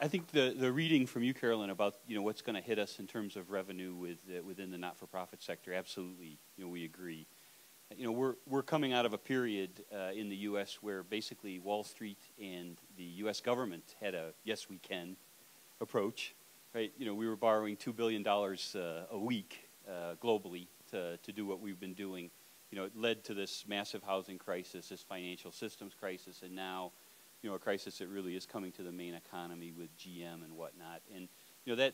I think the reading from you, Carolyn, about what's going to hit us in terms of revenue within the not-for-profit sector, absolutely, we agree. We're coming out of a period in the U.S. where basically Wall Street and the U.S. government had a yes we can approach, right? We were borrowing $2 billion a week globally to do what we've been doing. It led to this massive housing crisis, this financial systems crisis, and now a crisis that really is coming to the main economy with GM and whatnot. And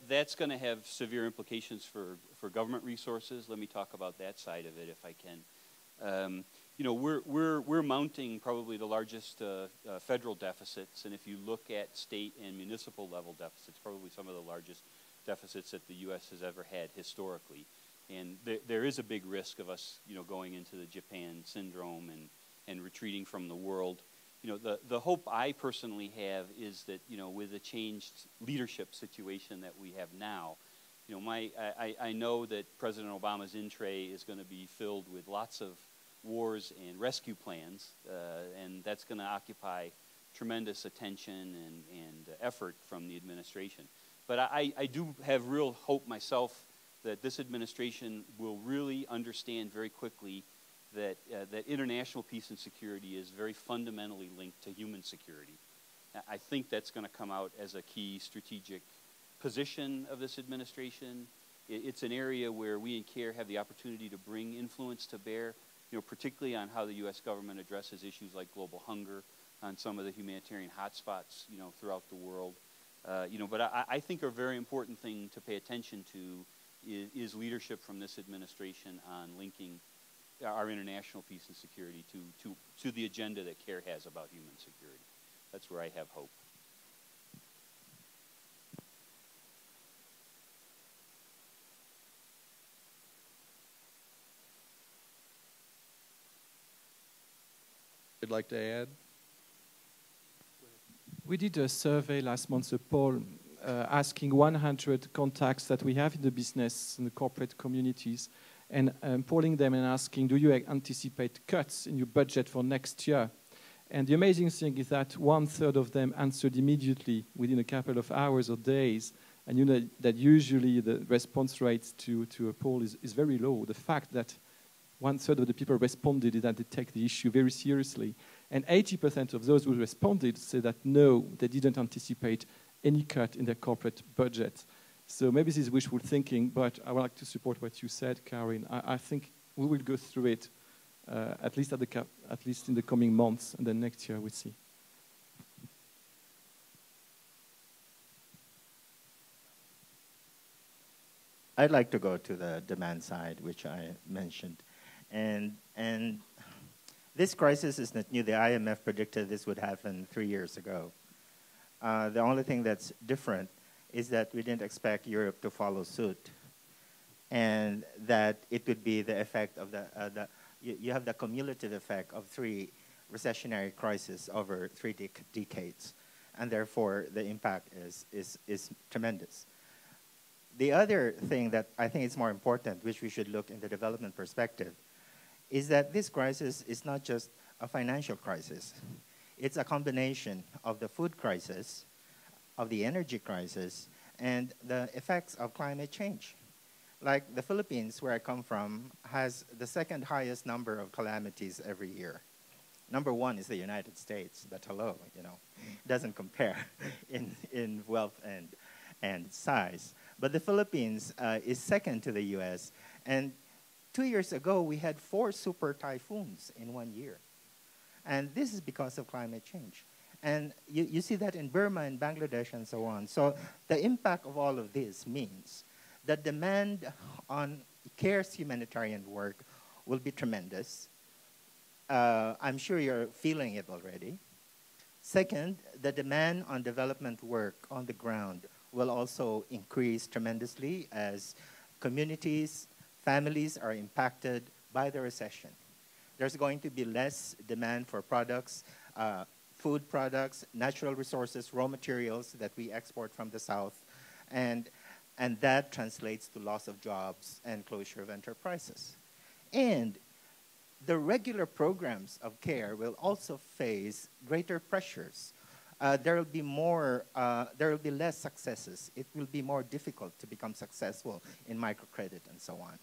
that's going to have severe implications for government resources. Let me talk about that side of it if I can. We're mounting probably the largest federal deficits, and if you look at state and municipal level deficits, probably some of the largest deficits that the U.S. has ever had historically. And there is a big risk of us, going into the Japan syndrome and retreating from the world. The hope I personally have is that, with the changed leadership situation that we have now, I know that President Obama's in-tray is going to be filled with lots of wars and rescue plans, and that's going to occupy tremendous attention and effort from the administration. But I do have real hope myself that this administration will really understand very quickly that international peace and security is very fundamentally linked to human security. I think that's going to come out as a key strategic position of this administration. It's an area where we in CARE have the opportunity to bring influence to bear, particularly on how the U.S. government addresses issues like global hunger, on some of the humanitarian hotspots, throughout the world. But I think a very important thing to pay attention to is leadership from this administration on linking our international peace and security to the agenda that CARE has about human security. That's where I have hope. You'd like to add? We did a survey last month, a poll, asking 100 contacts that we have in the business and the corporate communities, and polling them and asking, do you anticipate cuts in your budget for next year? And the amazing thing is that 1/3 of them answered immediately within a couple of hours or days. And you know that usually the response rate to a poll is very low. The fact that 1/3 of the people responded is that they take the issue very seriously. And 80% of those who responded said that no, they didn't anticipate any cut in their corporate budget. So maybe this is wishful thinking, but I would like to support what you said, Karin. I think we will go through it at least in the coming months, and then next year we'll see. I'd like to go to the demand side, which I mentioned. And this crisis is not new. The IMF predicted this would happen 3 years ago. The only thing that's different is that we didn't expect Europe to follow suit, and that it would be the effect of you have the cumulative effect of 3 recessionary crises over 3 decades, and therefore the impact is tremendous. The other thing that I think is more important, which we should look in the development perspective, is that this crisis is not just a financial crisis. It's a combination of the food crisis, of the energy crisis, and the effects of climate change. Like the Philippines, where I come from, has the 2nd highest number of calamities every year. Number 1 is the United States, but hello, doesn't compare in wealth and size. But the Philippines is 2nd to the US, and 2 years ago we had 4 super typhoons in 1 year. And this is because of climate change. And you see that in Burma and Bangladesh and so on. So the impact of all of this means that demand on CARE's humanitarian work will be tremendous. I'm sure you're feeling it already. Second, the demand on development work on the ground will also increase tremendously as communities, families are impacted by the recession. There's going to be less demand for products, food products, natural resources, raw materials that we export from the South, and that translates to loss of jobs and closure of enterprises. And the regular programs of CARE will also face greater pressures there will be less successes. It will be more difficult to become successful in microcredit and so on.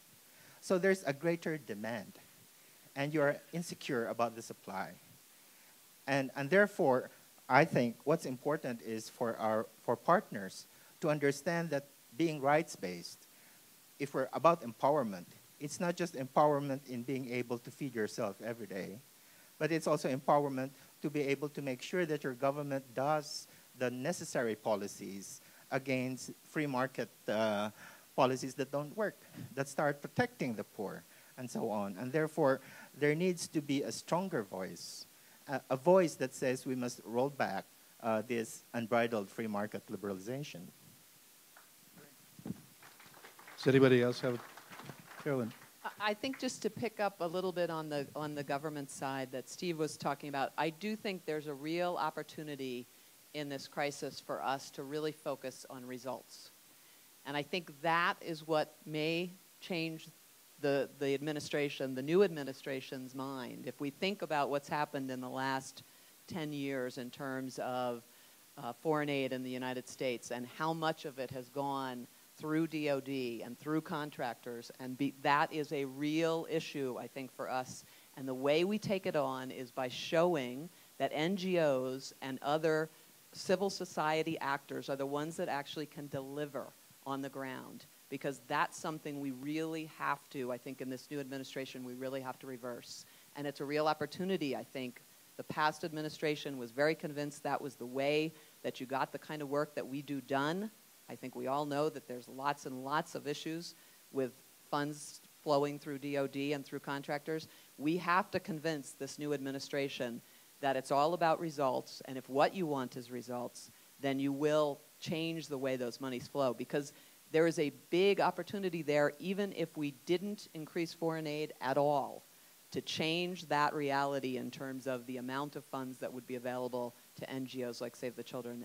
So there's a greater demand, and you're insecure about the supply. And therefore, I think what's important is for partners to understand that being rights-based, if we're about empowerment, it's not just empowerment in being able to feed yourself every day, but it's also empowerment to be able to make sure that your government does the necessary policies against free market policies that don't work, that start protecting the poor, and so on. And therefore, there needs to be a stronger voice, a voice that says we must roll back this unbridled free market liberalization. Does anybody else have, Carolyn? I think just to pick up a little bit on the government side that Steve was talking about, I do think there's a real opportunity in this crisis for us to really focus on results. And I think that is what may change the administration, the new administration's mind. If we think about what's happened in the last 10 years in terms of foreign aid in the United States and how much of it has gone through DOD and through contractors, and that is a real issue, I think, for us. And the way we take it on is by showing that NGOs and other civil society actors are the ones that actually can deliver on the ground, because that's something we really have to, I think, in this new administration, we really have to reverse. And it's a real opportunity, I think. The past administration was very convinced that was the way that you got the kind of work that we do done. I think we all know that there's lots and lots of issues with funds flowing through DOD and through contractors. We have to convince this new administration that it's all about results, and if what you want is results, then you will change the way those monies flow, because there is a big opportunity there, even if we didn't increase foreign aid at all, to change that reality in terms of the amount of funds that would be available to NGOs like Save the Children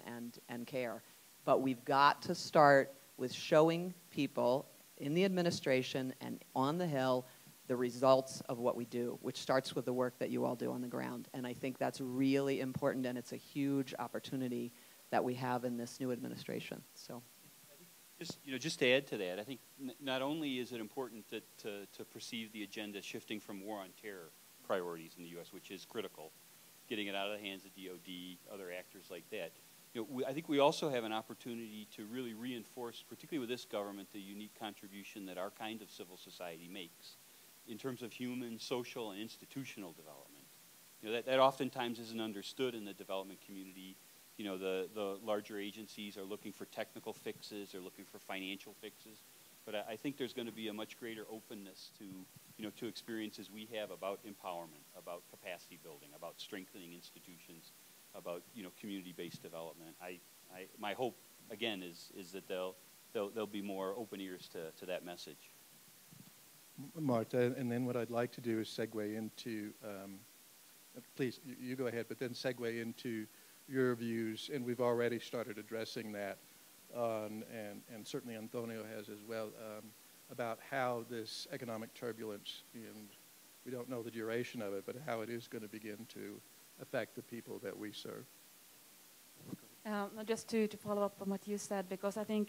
and CARE. But we've got to start with showing people in the administration and on the Hill the results of what we do, which starts with the work that you all do on the ground. And I think that's really important, and it's a huge opportunity that we have in this new administration. So, just to add to that, I think not only is it important to perceive the agenda shifting from war on terror priorities in the U.S., which is critical, getting it out of the hands of DOD, other actors like that. I think we also have an opportunity to really reinforce, particularly with this government, the unique contribution that our kind of civil society makes in terms of human, social, and institutional development. That oftentimes isn't understood in the development community. The larger agencies are looking for technical fixes, they're looking for financial fixes. But I think there's going to be a much greater openness to experiences we have about empowerment, about capacity building, about strengthening institutions, about community-based development. My hope again is that there'll be more open ears to that message. Marta, and then what I'd like to do is segue into, please, you go ahead, but then segue into your views, and we've already started addressing that, and certainly Antonio has as well, about how this economic turbulence, and we don't know the duration of it, but how it is going to begin to affect the people that we serve. Just to follow up on what you said, because I think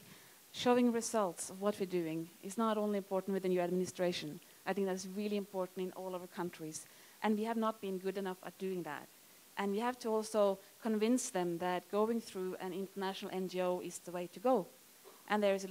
showing results of what we're doing is not only important with the new administration. I think that's really important in all of our countries. And we have not been good enough at doing that. And we have to also convince them that going through an international NGO is the way to go. And there is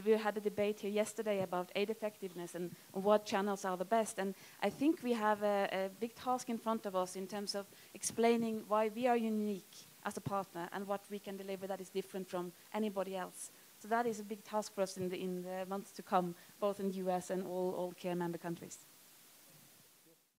we had a debate here yesterday about aid effectiveness and what channels are the best. And I think we have a big task in front of us in terms of explaining why we are unique as a partner and what we can deliver that is different from anybody else. So that is a big task for us in the months to come, both in the US and all CARE member countries.